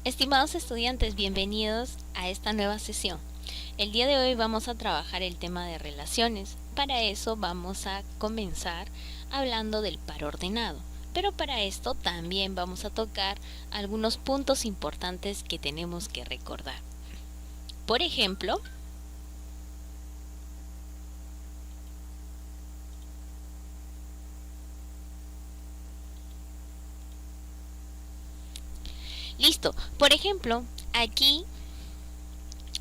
Estimados estudiantes, bienvenidos a esta nueva sesión. El día de hoy vamos a trabajar el tema de relaciones. Para eso vamos a comenzar hablando del par ordenado. Pero para esto también vamos a tocar algunos puntos importantes que tenemos que recordar. Por ejemplo, aquí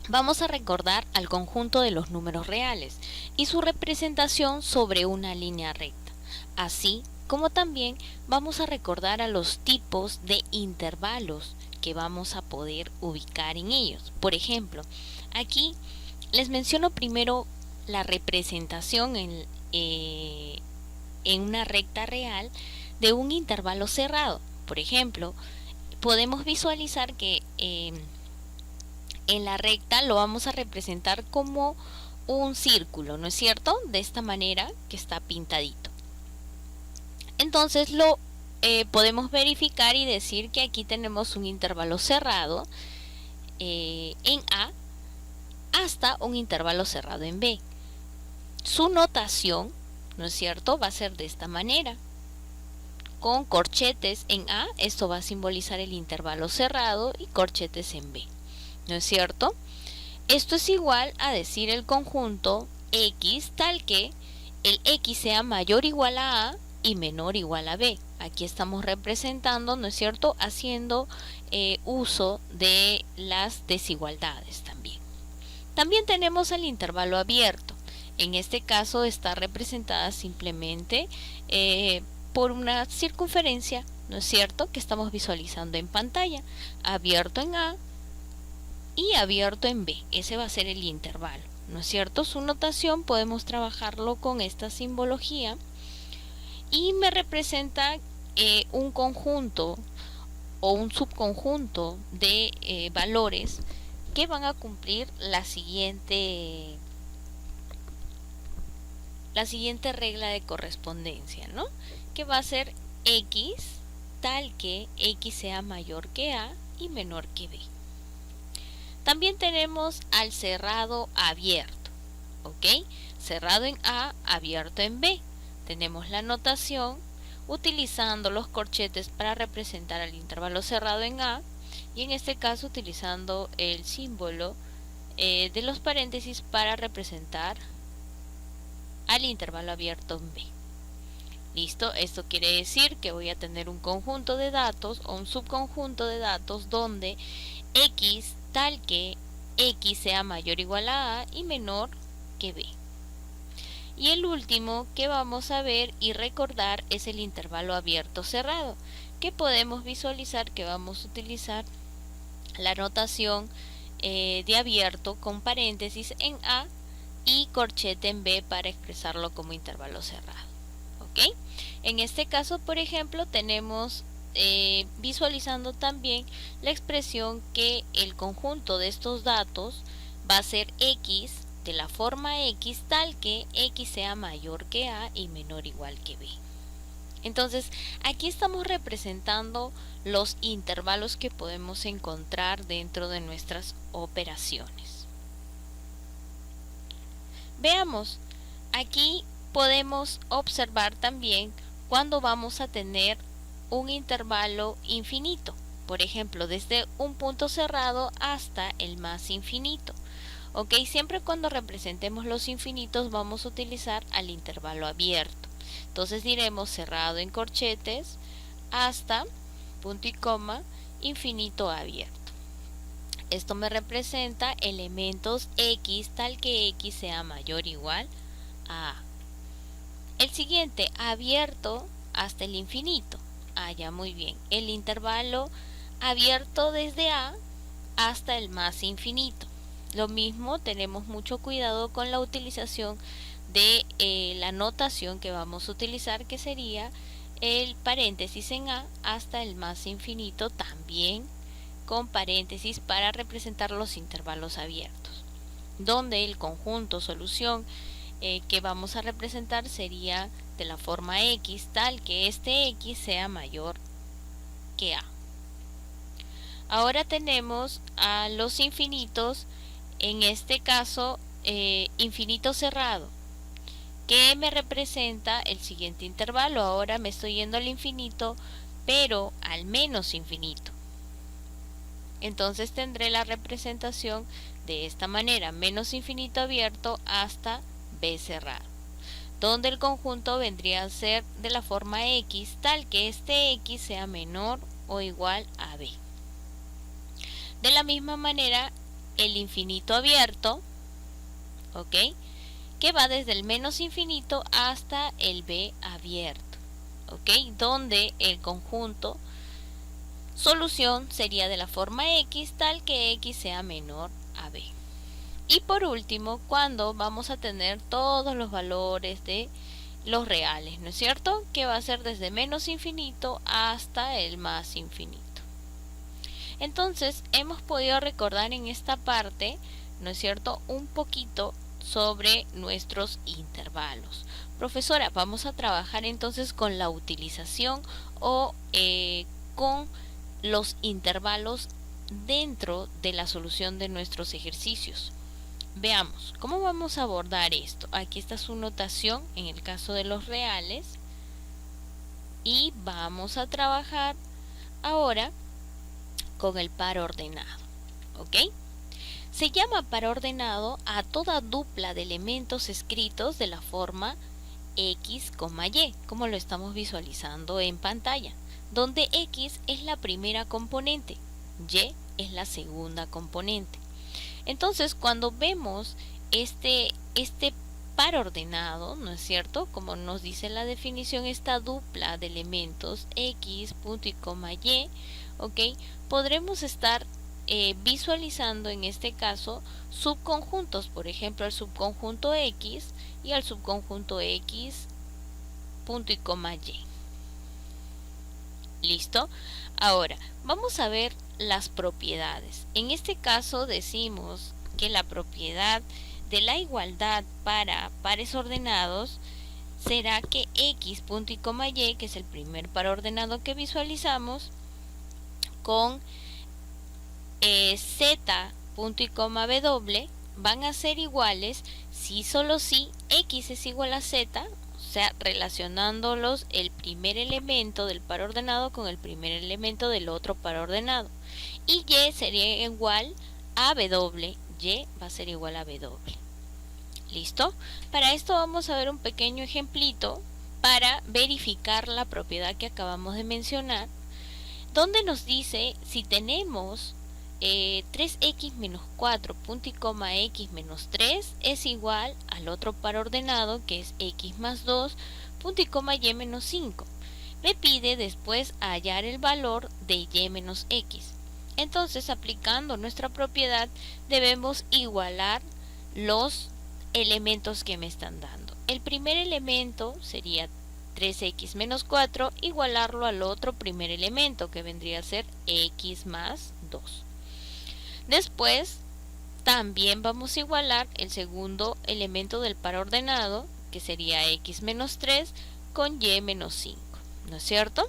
vamos a recordar al conjunto de los números reales y su representación sobre una línea recta. Así como también vamos a recordar a los tipos de intervalos que vamos a poder ubicar en ellos. Por ejemplo, aquí les menciono primero la representación en una recta real de un intervalo cerrado. Por ejemplo, podemos visualizar que en la recta lo vamos a representar como un círculo, ¿no es cierto? De esta manera que está pintadito. Entonces lo podemos verificar y decir que aquí tenemos un intervalo cerrado en A hasta un intervalo cerrado en B. Su notación, ¿no es cierto?, va a ser de esta manera. Con corchetes en A, esto va a simbolizar el intervalo cerrado, y corchetes en B, ¿no es cierto? Esto es igual a decir el conjunto X tal que el X sea mayor o igual a y menor o igual a B. Aquí estamos representando, ¿no es cierto?, haciendo uso de las desigualdades también. También tenemos el intervalo abierto. En este caso está representada simplemente por una circunferencia, ¿no es cierto?, que estamos visualizando en pantalla, abierto en A y abierto en B. Ese va a ser el intervalo, ¿no es cierto? Su notación podemos trabajarlo con esta simbología y me representa un conjunto o un subconjunto de valores que van a cumplir la siguiente regla de correspondencia, ¿no?, que va a ser X tal que X sea mayor que A y menor que B. También tenemos al cerrado abierto, ¿ok? Cerrado en A, abierto en B. Tenemos la notación utilizando los corchetes para representar al intervalo cerrado en A, y en este caso utilizando el símbolo de los paréntesis para representar al intervalo abierto en B. Listo, esto quiere decir que voy a tener un conjunto de datos o un subconjunto de datos donde X tal que X sea mayor o igual a y menor que B. Y el último que vamos a ver y recordar es el intervalo abierto cerrado, que podemos visualizar que vamos a utilizar la notación de abierto con paréntesis en A y corchete en B para expresarlo como intervalo cerrado. ¿Ok? En este caso, por ejemplo, tenemos visualizando también la expresión que el conjunto de estos datos va a ser X de la forma X tal que X sea mayor que A y menor o igual que B. Entonces, aquí estamos representando los intervalos que podemos encontrar dentro de nuestras operaciones. Veamos, aquí podemos observar también cuando vamos a tener un intervalo infinito, por ejemplo, desde un punto cerrado hasta el más infinito. Ok, siempre cuando representemos los infinitos vamos a utilizar al intervalo abierto. Entonces diremos cerrado en corchetes hasta punto y coma infinito abierto. Esto me representa elementos X tal que X sea mayor o igual a A. El siguiente, abierto hasta el infinito. Ya muy bien. El intervalo abierto desde A hasta el más infinito. Lo mismo, tenemos mucho cuidado con la utilización de la notación que vamos a utilizar, que sería el paréntesis en A hasta el más infinito, también con paréntesis para representar los intervalos abiertos, donde el conjunto solución que vamos a representar sería de la forma X tal que este X sea mayor que A. Ahora tenemos a los infinitos, en este caso infinito cerrado, que me representa el siguiente intervalo. Ahora me estoy yendo al infinito, pero al menos infinito. Entonces tendré la representación de esta manera: menos infinito abierto hasta b cerrado, donde el conjunto vendría a ser de la forma x, tal que este x sea menor o igual a b. De la misma manera, el infinito abierto, ¿ok?, que va desde el menos infinito hasta el b abierto, ¿ok?, donde el conjunto solución sería de la forma x, tal que x sea menor a b. Y por último, cuando vamos a tener todos los valores de los reales, ¿no es cierto?, que va a ser desde menos infinito hasta el más infinito. Entonces hemos podido recordar en esta parte, ¿no es cierto?, un poquito sobre nuestros intervalos. Profesora, vamos a trabajar entonces con la utilización o con los intervalos dentro de la solución de nuestros ejercicios. Veamos, ¿cómo vamos a abordar esto? Aquí está su notación en el caso de los reales. Y vamos a trabajar ahora con el par ordenado, ¿ok? Se llama par ordenado a toda dupla de elementos escritos de la forma x, y, como lo estamos visualizando en pantalla, donde x es la primera componente, y es la segunda componente. Entonces, cuando vemos este par ordenado, ¿no es cierto?, como nos dice la definición, esta dupla de elementos x, punto y coma y, ¿ok?, podremos estar visualizando en este caso subconjuntos, por ejemplo el subconjunto x y el subconjunto x, punto y coma y. ¿Listo? Ahora, vamos a ver las propiedades. En este caso decimos que la propiedad de la igualdad para pares ordenados será que x, punto y coma y, que es el primer par ordenado que visualizamos, con z, punto y coma w, van a ser iguales si solo si x es igual a z, o sea, relacionándolos el primer elemento del par ordenado con el primer elemento del otro par ordenado. Y y sería igual a w, y va a ser igual a w. ¿Listo? Para esto vamos a ver un pequeño ejemplito para verificar la propiedad que acabamos de mencionar, donde nos dice si tenemos 3x menos 4, punto y coma x menos 3 es igual al otro par ordenado, que es x más 2, punto y coma y menos 5. Me pide después hallar el valor de y menos x. Entonces, aplicando nuestra propiedad, debemos igualar los elementos que me están dando. El primer elemento sería 3x menos 4, igualarlo al otro primer elemento, que vendría a ser x más 2. Después también vamos a igualar el segundo elemento del par ordenado, que sería x menos 3 con y menos 5, ¿no es cierto?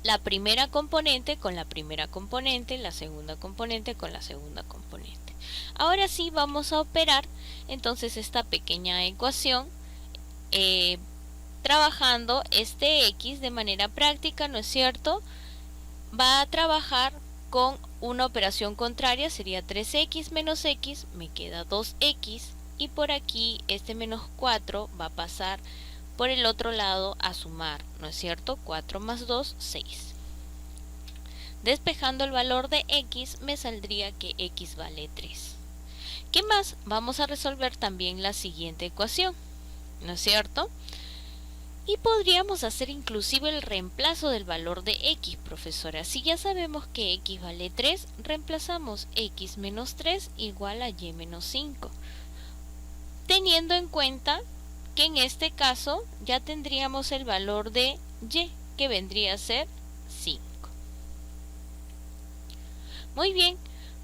La primera componente con la primera componente, la segunda componente con la segunda componente. Ahora sí vamos a operar entonces esta pequeña ecuación trabajando este x de manera práctica, ¿no es cierto? Va a trabajar con una operación contraria, sería 3x menos x, me queda 2x, y por aquí este menos 4 va a pasar por el otro lado a sumar, ¿no es cierto? 4 más 2, 6. Despejando el valor de x, me saldría que x vale 3. ¿Qué más? Vamos a resolver también la siguiente ecuación, ¿no es cierto? Y podríamos hacer inclusive el reemplazo del valor de x, profesora. Si ya sabemos que x vale 3, reemplazamos x menos 3 igual a y menos 5. Teniendo en cuenta que en este caso ya tendríamos el valor de y, que vendría a ser 5. Muy bien,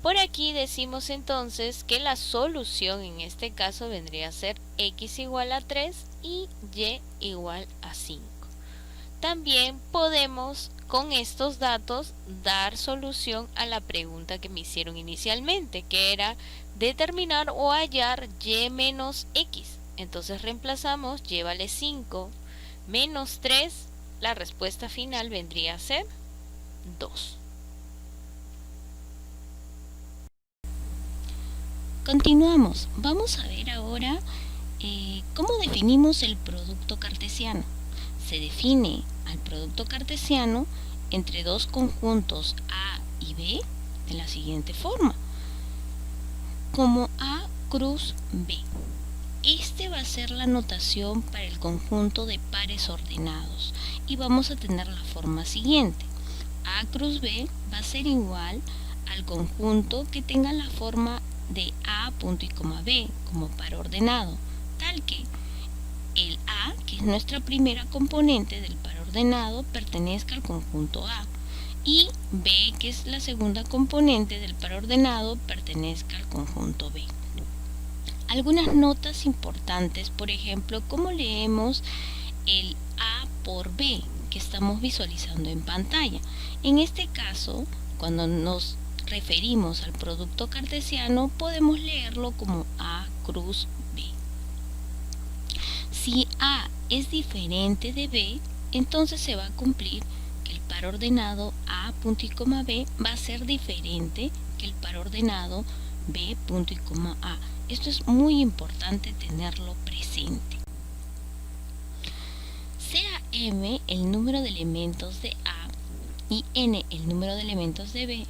por aquí decimos entonces que la solución en este caso vendría a ser x igual a 3 y y igual a 5. También podemos con estos datos dar solución a la pregunta que me hicieron inicialmente, que era determinar o hallar y menos x. Entonces reemplazamos y vale 5 menos 3, la respuesta final vendría a ser 2. Continuamos. Vamos a ver ahora cómo definimos el producto cartesiano. Se define al producto cartesiano entre dos conjuntos A y B de la siguiente forma, como A cruz B. Este va a ser la notación para el conjunto de pares ordenados y vamos a tener la forma siguiente. A cruz B va a ser igual al conjunto que tenga la forma de A punto y coma B como par ordenado, tal que el A, que es nuestra primera componente del par ordenado, pertenezca al conjunto A y B, que es la segunda componente del par ordenado, pertenezca al conjunto B. Algunas notas importantes, por ejemplo, cómo leemos el A por B que estamos visualizando en pantalla. En este caso, cuando nos referimos al producto cartesiano, podemos leerlo como A cruz B. Si A es diferente de B, entonces se va a cumplir que el par ordenado A punto y coma B va a ser diferente que el par ordenado B punto y coma A. Esto es muy importante tenerlo presente. Sea M el número de elementos de A y N el número de elementos de B,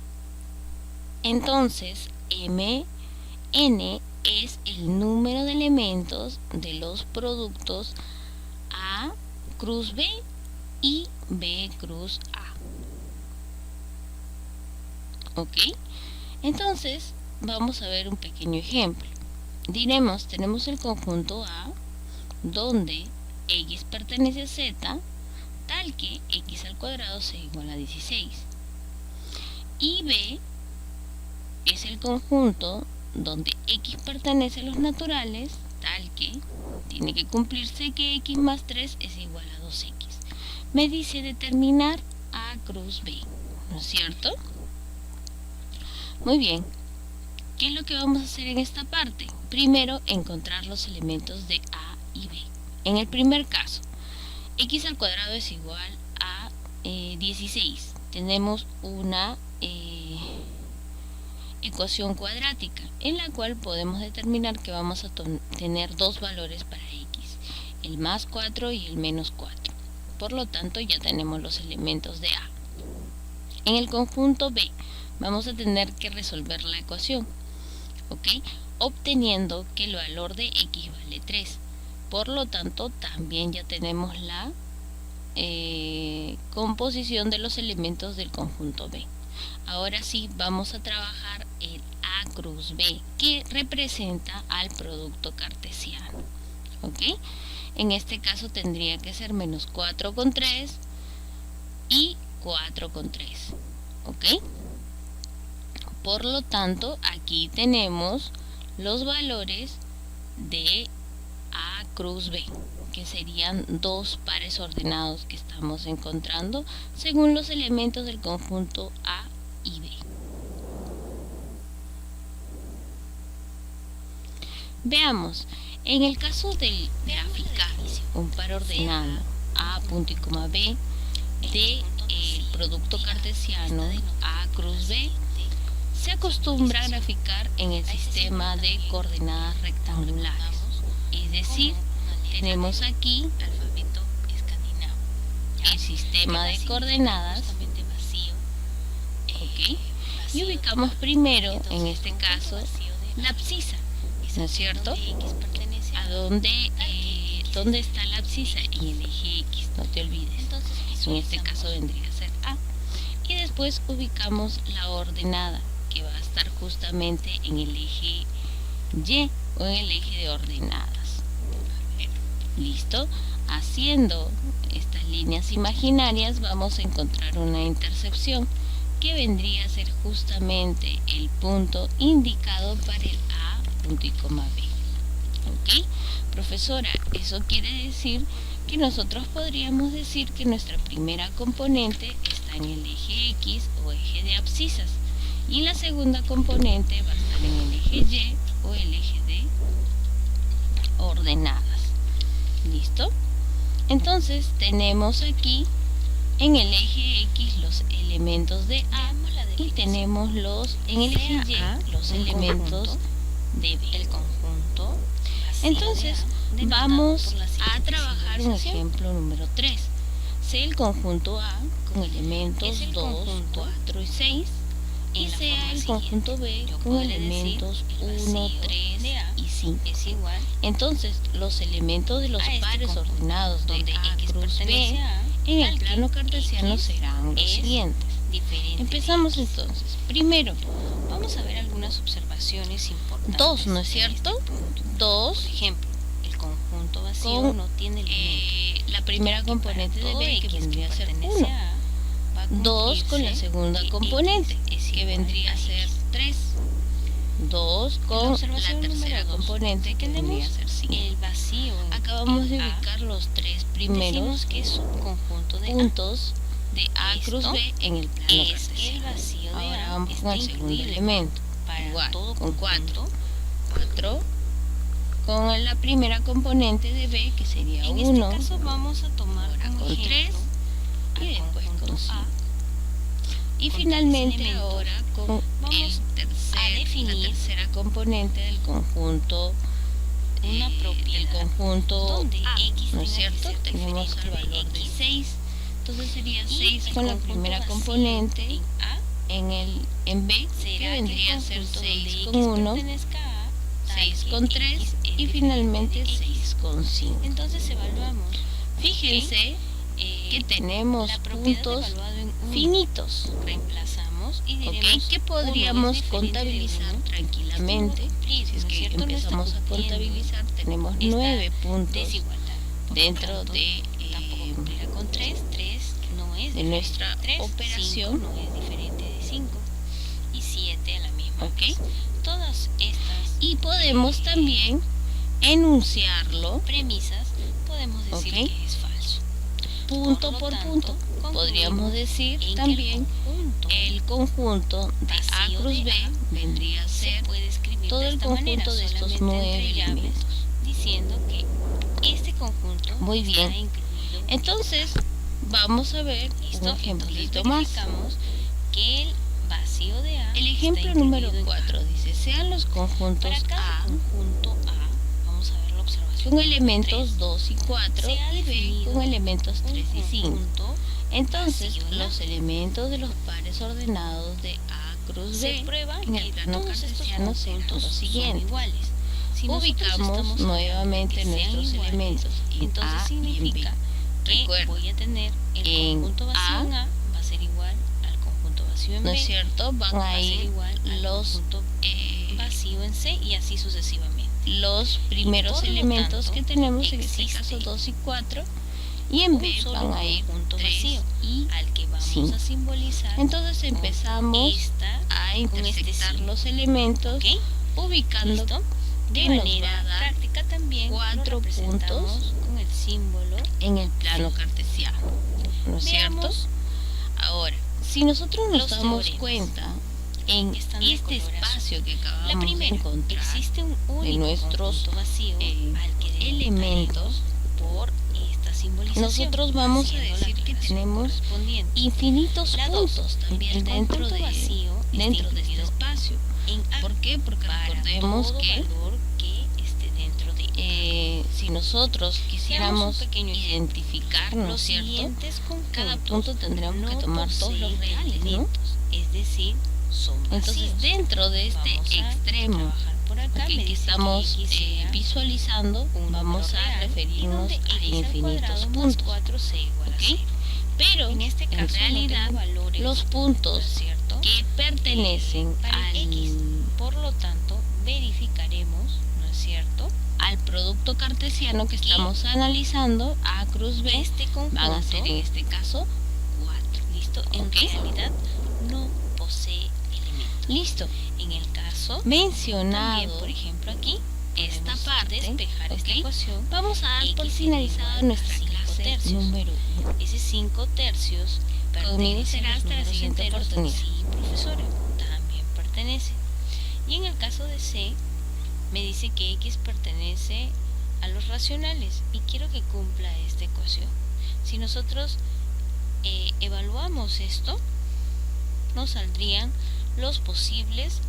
entonces N es el número de elementos de los productos A cruz B y B cruz A. ¿Ok? Entonces, vamos a ver un pequeño ejemplo. Diremos, tenemos el conjunto A, donde X pertenece a Z, tal que X al cuadrado sea igual a 16. Y B es el conjunto donde X pertenece a los naturales, tal que tiene que cumplirse que X más 3 es igual a 2X. Me dice determinar A cruz B, ¿no es cierto? Muy bien. ¿Qué es lo que vamos a hacer en esta parte? Primero, encontrar los elementos de A y B. En el primer caso, X al cuadrado es igual a 16. Tenemos una ecuación cuadrática en la cual podemos determinar que vamos a tener dos valores para X, el más 4 y el menos 4. Por lo tanto, ya tenemos los elementos de A. En el conjunto B, vamos a tener que resolver la ecuación, ¿ok? Obteniendo que el valor de X vale 3. Por lo tanto, también ya tenemos la composición de los elementos del conjunto B. Ahora sí, vamos a trabajar el A cruz B, que representa al producto cartesiano, ¿ok? En este caso tendría que ser menos 4 con 3 y 4 con 3, ¿ok? Por lo tanto, aquí tenemos los valores de A cruz B, que serían dos pares ordenados que estamos encontrando según los elementos del conjunto A y B. Veamos, en el caso del graficar un par ordenado A punto y coma B de el producto cartesiano A cruz B, se acostumbra a graficar en el sistema de coordenadas rectangulares. Es decir, tenemos aquí el sistema de coordenadas, ¿ok? Y ubicamos primero, en este caso, la abscisa, ¿no es cierto? ¿A dónde está la abscisa? En el eje X, no te olvides. En este caso vendría a ser A. Y después ubicamos la ordenada, que va a estar justamente en el eje Y o en el eje de ordenadas. ¿Listo? Haciendo estas líneas imaginarias vamos a encontrar una intersección que vendría a ser justamente el punto indicado para el A punto y coma B. ¿Ok? Profesora, eso quiere decir que nosotros podríamos decir que nuestra primera componente está en el eje X o eje de abscisas y la segunda componente va a estar en el eje Y o el eje de ordenadas. ¿Listo? Entonces tenemos aquí en el eje X los elementos de A y tenemos en el eje Y los elementos de B. El conjunto. Entonces vamos a trabajar un ejemplo número 3. Sea el conjunto A con elementos 2, 4 y 6 y sea el conjunto B con elementos 1, 3 y 5. Entonces los elementos de los pares ordenados de A cruz B en el plano cartesiano serán los siguientes. Empezamos entonces. Primero, vamos a ver algunas observaciones importantes. 2, ¿no es cierto? 2. Por ejemplo, el conjunto vacío no tiene elemento. La primera componente de B que vendría a ser 1. 2 con la segunda componente que vendría a ser 3. 2 con la tercera componente que vendría a ser 5. El vacío. Acabamos de ubicar los tres primeros que es un conjunto de puntos de A cruz B en el plano cartesiano. El vacío de Ahora A vamos con el segundo elemento. Igual, con 4. 4 con la primera componente de B que sería 1. En este caso vamos a tomar con 3 y después con 5. Y finalmente ahora con la tercera componente del conjunto del conjunto A, ¿no es cierto? Tenemos el valor de 6. Entonces sería 6 con la primera componente en B, que vendría a ser 6 con 1, 6 con 3 y finalmente 6 con 5. Entonces evaluamos. Fíjense que tenemos puntos finitos. Reemplazamos y diremos que podríamos contabilizar tranquilamente. Si es que empezamos a contabilizar, tenemos 9 puntos dentro de con 3 no es de nuestra 3, operación. 5 no es diferente de 5 y 7 a la misma. Todas estas y podemos también enunciarlo premisas podemos decir que es falso. Punto por punto. Podríamos decir también el conjunto de A cruz B vendría a ser todo el conjunto de estos 9 elementos. Diciendo que este conjunto muy bien. está incluido. Entonces vamos a ver un ejemplito más. Que el vacío de A. El ejemplo número 4 dice: sean los conjuntos A conjunto A, vamos a ver la observación con elementos 2 y 4 y B con elementos 3 y 5. Entonces los elementos de los pares ordenados de A cruz B en el plano cartesiano serán los siguientes. Ubicamos nuevamente nuestros elementos en A y en B. Recuerda, voy a tener el en conjunto vacío en A va a ser igual al conjunto vacío en B. ¿No es cierto? Van a ir los vacío en C y así sucesivamente. Los primeros elementos que tenemos, en este caso 2 y 4, y en B van a ir 3 y al que vamos a simbolizar. Entonces empezamos a intersectar los elementos, ubicando de manera práctica también 4 puntos con el símbolo en el plano cartesiano, ¿no es cierto? Ahora, si nosotros nos damos cuenta en este espacio que acabamos de encontrar existe un de nuestros vacío elementos, por esta simbolización, nosotros vamos a decir que tenemos infinitos puntos también dentro de este espacio. ¿Por qué? Porque recordemos que si nosotros quisiéramos identificar, ¿no es cierto? Cada punto tendríamos que tomar todos los reales, ¿no? Es decir, son vacíos. Entonces, dentro de este extremo que estamos visualizando, vamos a referirnos a infinitos puntos. Pero en realidad los puntos que pertenecen al X, por lo tanto, verificaremos, ¿no es cierto?, al producto cartesiano que estamos analizando, A cruz B, van a ser en este caso 4. ¿Listo? En realidad no posee elementos. Listo. En el caso mencionado, también, por ejemplo, aquí esta parte, despejar esta ecuación. Vamos a dar por finalizada nuestra clase tercios. número 1. Ese 5 tercios Conmigo será hasta la siguiente enteros. oportunidad. Sí, profesora, también pertenece. Y en el caso de C, me dice que X pertenece a los racionales y quiero que cumpla esta ecuación. Si nosotros evaluamos esto, nos saldrían los posibles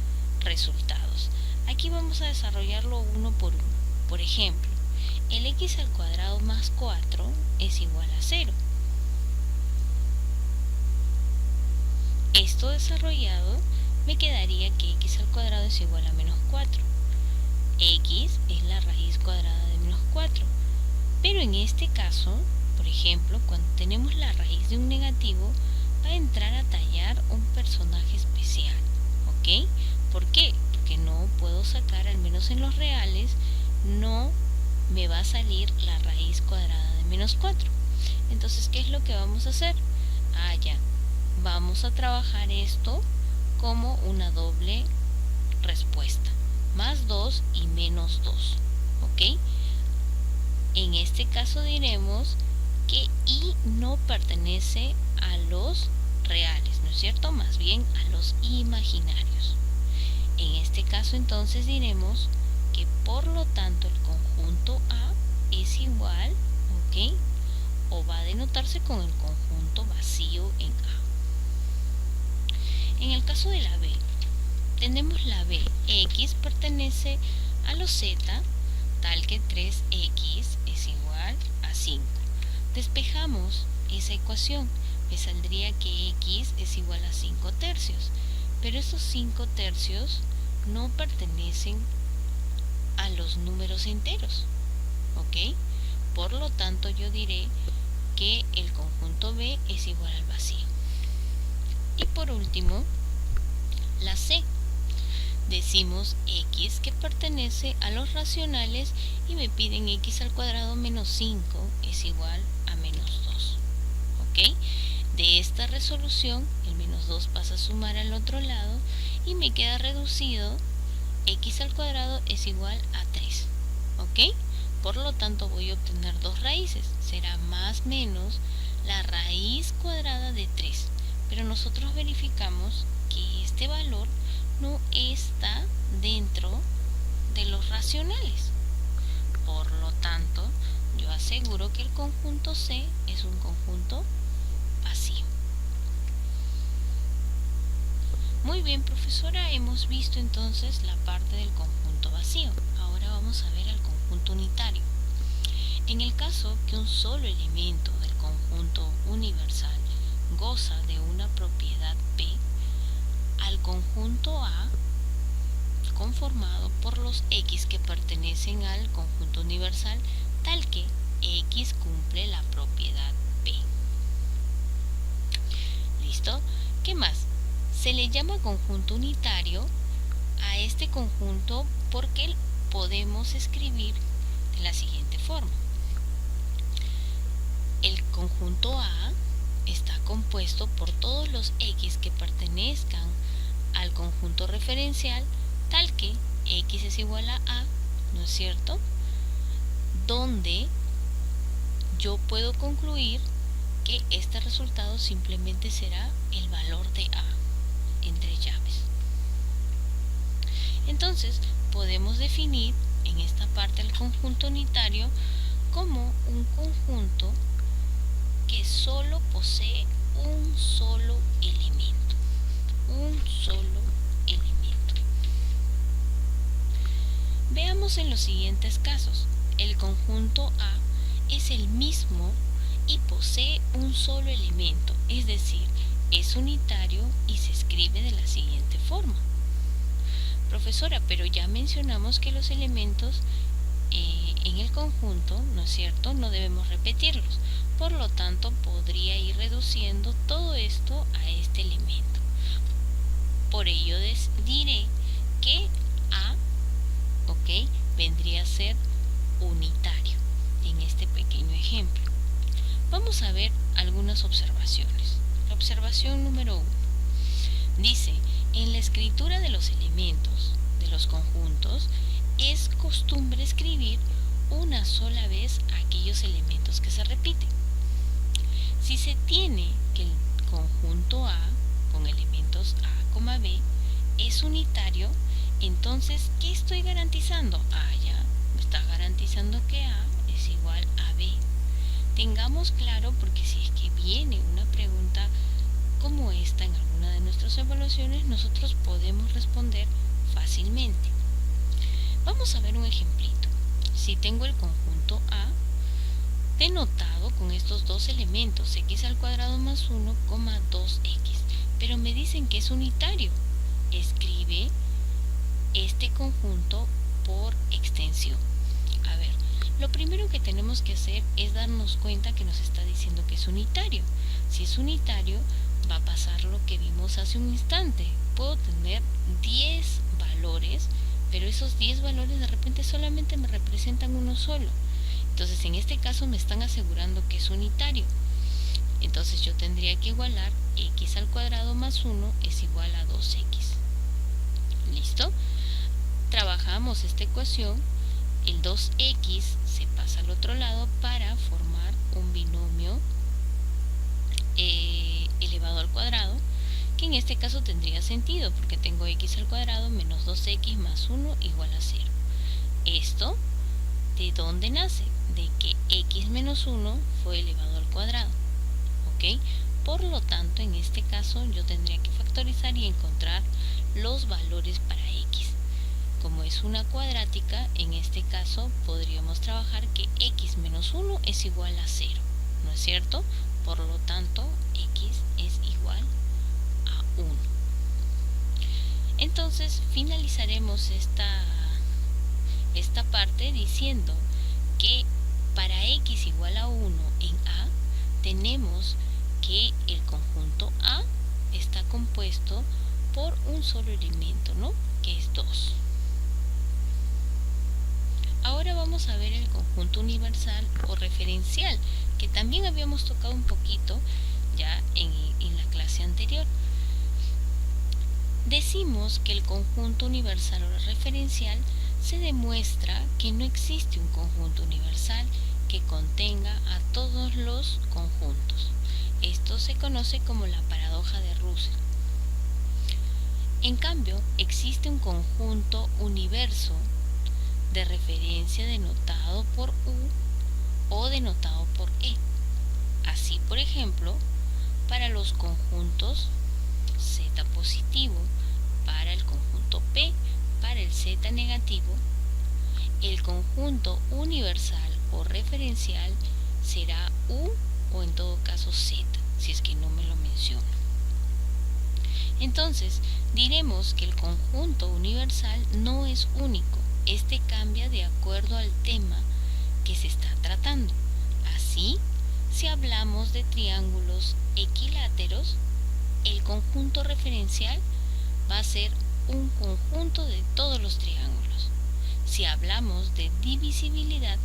resultados. Aquí vamos a desarrollarlo uno por uno. Por ejemplo, el x al cuadrado más 4 es igual a 0. Esto desarrollado me quedaría que x al cuadrado es igual a menos 4. X es la raíz cuadrada de menos 4. Pero en este caso, por ejemplo, cuando tenemos la raíz de un negativo, va a entrar a tallar un personaje especial. ¿Ok? ¿Por qué? Porque no puedo sacar, al menos en los reales, no me va a salir la raíz cuadrada de menos 4. Entonces, ¿qué es lo que vamos a hacer? Ya. Vamos a trabajar esto como una doble respuesta. Más 2 y menos 2. ¿Ok? En este caso diremos que y no pertenece a los reales, ¿no es cierto? Más bien a los imaginarios. En este caso entonces diremos que por lo tanto el conjunto A es igual, ¿ok? O va a denotarse con el conjunto vacío en A. En el caso de la B, tenemos la B, X pertenece a los Z, tal que 3X es igual a 5. Despejamos esa ecuación, me saldría que X es igual a 5 tercios, pero estos 5 tercios no pertenecen a los números enteros, ¿ok? Por lo tanto yo diré que el conjunto B es igual al vacío. Y por último, la C. Decimos X que pertenece a los racionales y me piden X al cuadrado menos 5 es igual a menos 2. ¿Ok? De esta resolución, el menos 2 pasa a sumar al otro lado y me queda reducido X al cuadrado es igual a 3. ¿Ok? Por lo tanto voy a obtener dos raíces. Será más menos la raíz cuadrada de 3. Pero nosotros verificamos que este valor no está dentro de los racionales. Por lo tanto, yo aseguro que el conjunto C es un conjunto vacío. Muy bien, profesora, hemos visto entonces la parte del conjunto vacío. Ahora vamos a ver el conjunto unitario. En el caso que un solo elemento del conjunto universal goza de una propiedad P, al conjunto A, conformado por los X que pertenecen al conjunto universal, tal que X cumple la propiedad P. ¿Listo? ¿Qué más? Se le llama conjunto unitario a este conjunto porque podemos escribir de la siguiente forma. El conjunto A está compuesto por todos los X que pertenezcan al conjunto referencial, tal que X es igual a A, ¿no es cierto? Donde yo puedo concluir que este resultado simplemente será el valor de A, entre llaves. Entonces, podemos definir en esta parte el conjunto unitario como un conjunto que solo posee un solo elemento. Un solo elemento. Veamos en los siguientes casos. El conjunto A es el mismo y posee un solo elemento, es decir, es unitario y se escribe de la siguiente forma. Profesora, pero ya mencionamos que los elementos en el conjunto, ¿no es cierto?, no debemos repetirlos. Por lo tanto, podría ir reduciendo todo esto a este elemento. Por ello diré que A, ¿ok?, vendría a ser unitario en este pequeño ejemplo. Vamos a ver algunas observaciones. La observación número 1 dice: en la escritura de los elementos de los conjuntos es costumbre escribir una sola vez aquellos elementos que se repiten. Si se tiene que el conjunto A con elementos A, B es unitario, entonces, ¿qué estoy garantizando? Ya me está garantizando que A es igual a B. Tengamos claro, porque si es que viene una pregunta como esta en alguna de nuestras evaluaciones, nosotros podemos responder fácilmente. Vamos a ver un ejemplito. Si tengo el conjunto A denotado con estos dos elementos, x al cuadrado más 1, 2x, pero me dicen que es unitario, escribe este conjunto por extensión. A ver, lo primero que tenemos que hacer es darnos cuenta que nos está diciendo que es unitario. Si es unitario, va a pasar lo que vimos hace un instante. Puedo tener 10 valores, pero esos 10 valores de repente solamente me representan uno solo. Entonces, en este caso me están asegurando que es unitario. Entonces yo tendría que igualar x al cuadrado más 1 es igual a 2x. ¿Listo? Trabajamos esta ecuación. El 2x se pasa al otro lado para formar un binomio elevado al cuadrado, que en este caso tendría sentido porque tengo x al cuadrado menos 2x más 1 igual a 0. Esto, ¿de dónde nace? De que x menos 1 fue elevado al cuadrado. ¿Ok? Por lo tanto, en este caso yo tendría que factorizar y encontrar los valores para x. Como es una cuadrática, en este caso podríamos trabajar que x menos 1 es igual a 0, ¿no es cierto? Por lo tanto, x es igual a 1. Entonces, finalizaremos esta parte diciendo que para x igual a 1 en A, tenemos que el conjunto A está compuesto por un solo elemento, ¿no? Que es 2. Ahora vamos a ver el conjunto universal o referencial, que también habíamos tocado un poquito ya en la clase anterior. Decimos que el conjunto universal o referencial se demuestra que no existe un conjunto universal que contenga a todos los conjuntos. Esto se conoce como la paradoja de Russell. En cambio, existe un conjunto universo de referencia denotado por U o denotado por E. Así, por ejemplo, para los conjuntos Z positivo, para el conjunto P, para el Z negativo, el conjunto universal o referencial será U o en todo caso Z, si es que no me lo menciono. Entonces, diremos que el conjunto universal no es único. Este cambia de acuerdo al tema que se está tratando. Así, si hablamos de triángulos equiláteros, el conjunto referencial va a ser un conjunto de todos los triángulos. Si hablamos de divisibilidad,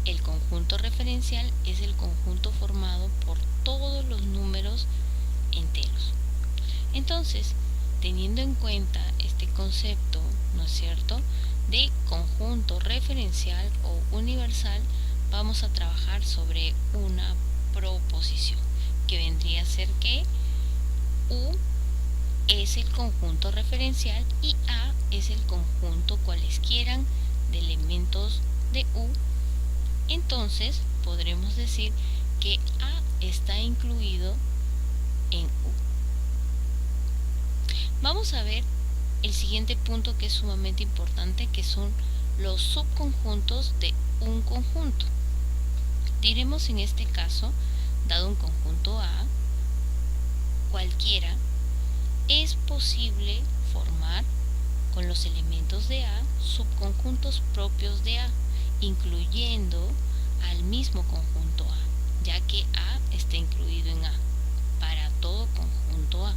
el conjunto referencial es el conjunto formado por todos los números enteros. Entonces, teniendo en cuenta este concepto, ¿no es cierto?, de conjunto referencial o universal, vamos a trabajar sobre una proposición, que vendría a ser que U es el conjunto referencial y A es el conjunto cualesquiera de elementos de U. Entonces, podremos decir que A está incluido en U. Vamos a ver el siguiente punto que es sumamente importante, que son los subconjuntos de un conjunto. Diremos en este caso, dado un conjunto A cualquiera, es posible formar con los elementos de A subconjuntos propios de A, incluyendo al mismo conjunto A, ya que A está incluido en A, para todo conjunto A.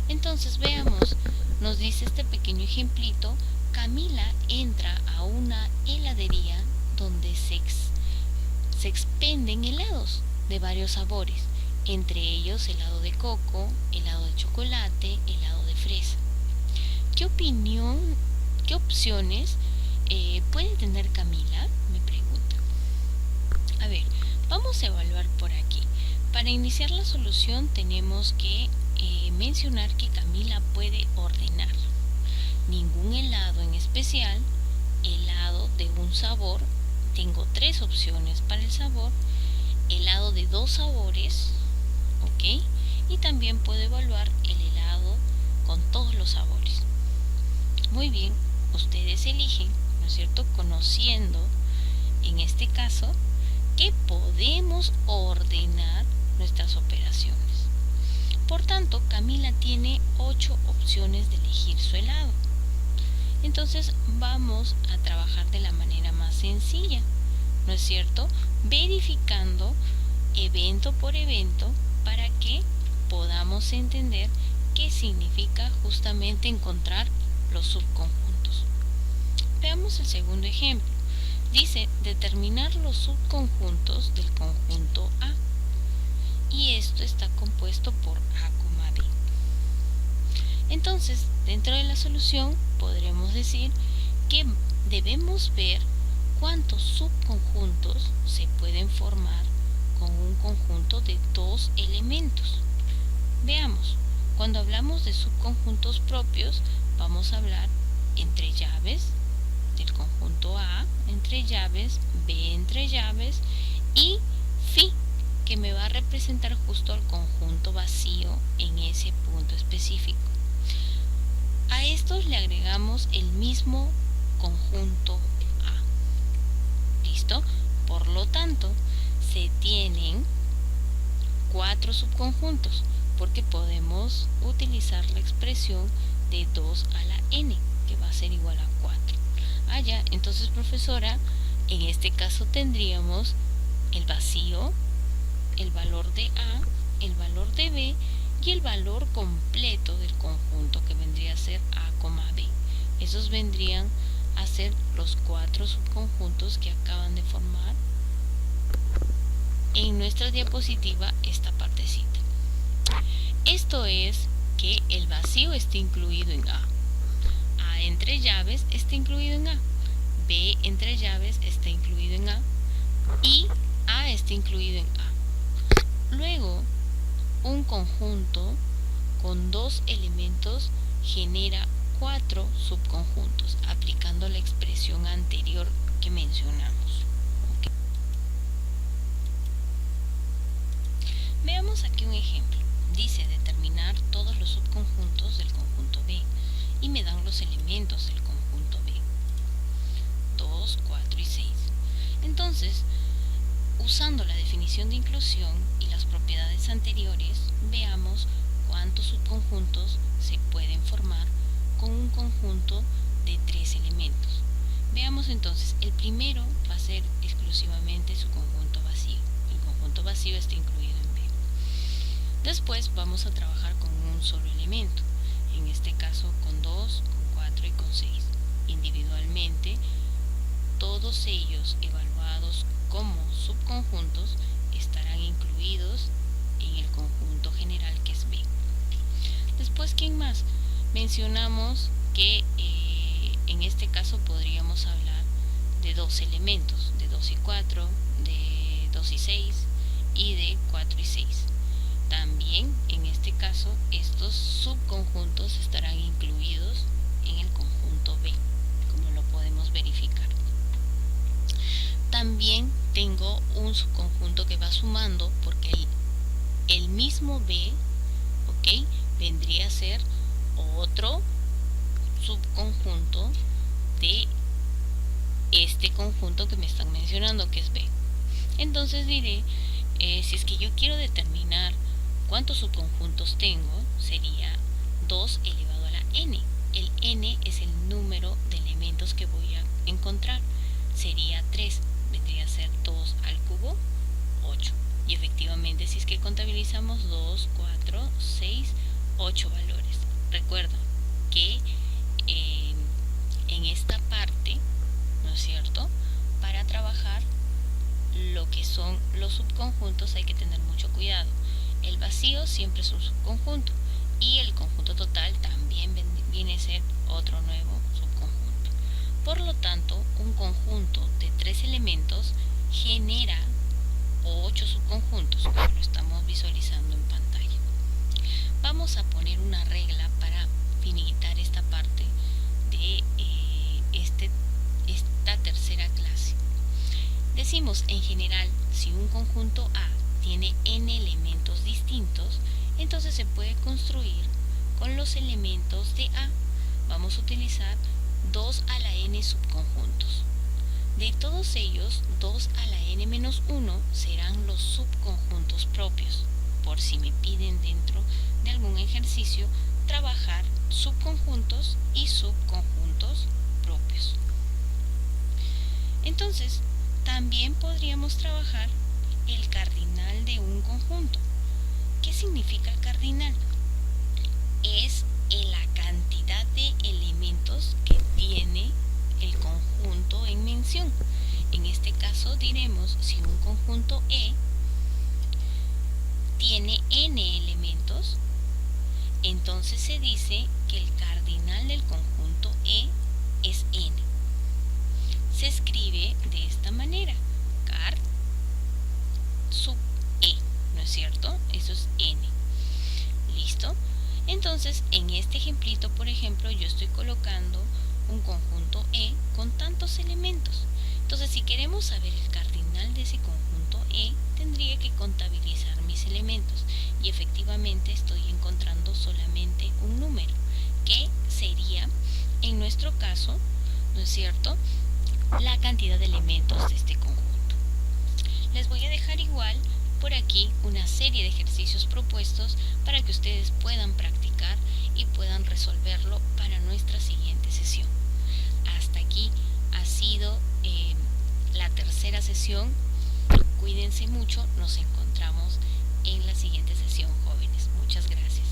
Entonces veamos, nos dice este pequeño ejemplito: Camila entra a una heladería donde se expenden helados de varios sabores, entre ellos helado de coco, helado de chocolate, helado de fresa. ¿Qué opciones puede tener Camila?, me pregunta. A ver, Vamos a evaluar por aquí. Para iniciar la solución tenemos que mencionar que Camila puede ordenar. Ningún helado en especial, helado de un sabor, tengo 3 opciones para el sabor, helado de 2 sabores, ¿ok? Y también puedo evaluar el helado con todos los sabores. Muy bien, ustedes eligen, ¿no es cierto? Conociendo, en este caso, que podemos ordenar nuestras operaciones. Por tanto, Camila tiene 8 opciones de elegir su helado. Entonces vamos a trabajar de la manera más sencilla, ¿no es cierto? Verificando evento por evento para que podamos entender qué significa justamente encontrar los subconjuntos. Veamos el segundo ejemplo. Dice determinar los subconjuntos del conjunto A. Y esto está compuesto por A, B. Entonces, dentro de la solución podremos decir que debemos ver cuántos subconjuntos se pueden formar con un conjunto de 2 elementos. Veamos, cuando hablamos de subconjuntos propios, vamos a hablar entre llaves del conjunto A, entre llaves, B entre llaves y phi, que me va a representar justo al conjunto vacío en ese punto específico. A estos le agregamos el mismo conjunto A. ¿Listo? Por lo tanto, se tienen 4 subconjuntos, porque podemos utilizar la expresión de 2 a la n, que va a ser igual a 4. Ya, entonces, profesora, en este caso tendríamos el vacío, el valor de A, el valor de B y el valor completo del conjunto, que vendría a ser A, B. Esos vendrían a ser los 4 subconjuntos que acaban de formar en nuestra diapositiva esta partecita. Esto es que el vacío está incluido en A. A entre llaves está incluido en A. B entre llaves está incluido en A. Y A está incluido en A. Luego, un conjunto con 2 elementos genera 4 subconjuntos, aplicando la expresión anterior que mencionamos. ¿Okay? Veamos aquí un ejemplo. Dice determinar todos los subconjuntos del conjunto B y me dan los elementos del conjunto B: 2, 4 y 6. Entonces, usando la definición de inclusión y las propiedades anteriores, veamos cuántos subconjuntos se pueden formar con un conjunto de 3 elementos. Veamos entonces, el primero va a ser exclusivamente su conjunto vacío. El conjunto vacío está incluido en B. Después vamos a trabajar con un solo elemento, en este caso con 2, con 4 y con 6. Individualmente, todos ellos evaluados como subconjuntos estarán incluidos en el conjunto general que es B. Después, ¿quién más? Mencionamos que en este caso podríamos hablar de 2 elementos, de 2 y 4, de 2 y 6 y de 4 y 6. También en este caso estos subconjuntos estarán incluidos en el conjunto B, como lo podemos verificar. También tengo un subconjunto que va sumando, porque el mismo B, ¿ok?, vendría a ser otro subconjunto de este conjunto que me están mencionando, que es B. Entonces diré, si es que yo quiero determinar cuántos subconjuntos tengo, sería 2 elevado a la n. El n es el número de elementos que voy a encontrar. Sería 3, vendría a ser 2 al cubo, 8. Y efectivamente, si es que contabilizamos 2, 4, 6, 8 valores. Recuerda que en esta parte, ¿no es cierto?, para trabajar lo que son los subconjuntos hay que tener mucho cuidado. El vacío siempre es un subconjunto y el conjunto total también viene a ser otro nuevo subconjunto. Por lo tanto, un conjunto de 3 elementos genera o 8 subconjuntos, como lo estamos visualizando en pantalla. Vamos a poner una regla para finiquitar esta parte de esta tercera clase. Decimos en general, si un conjunto A tiene n elementos distintos, entonces se puede construir con los elementos de A. Vamos a utilizar 2 a la n subconjuntos. De todos ellos, 2 a la n-1 serán los subconjuntos propios, por si me piden dentro de algún ejercicio trabajar subconjuntos y subconjuntos propios. Entonces, también podríamos trabajar el cardinal de un conjunto. ¿Qué significa el cardinal? Es la cantidad de elementos que tiene el conjunto en mención. En este caso diremos, si un conjunto E tiene n elementos, entonces se dice que el cardinal del conjunto E es n. Se escribe de esta manera, card sub E, ¿no es cierto? Eso es n. ¿Listo? Entonces, en este ejemplito, por ejemplo, yo estoy colocando un conjunto E con tantos elementos. Entonces, si queremos saber el cardinal de ese conjunto E, tendría que contabilizar mis elementos. Y efectivamente estoy encontrando solamente un número, que sería, en nuestro caso, ¿no es cierto?, la cantidad de elementos de este conjunto. Les voy a dejar igual por aquí una serie de ejercicios propuestos para que ustedes puedan practicar y puedan resolverlo para nuestra siguiente sesión. Hasta aquí ha sido la tercera sesión. Cuídense mucho, nos encontramos en la siguiente sesión, jóvenes. Muchas gracias.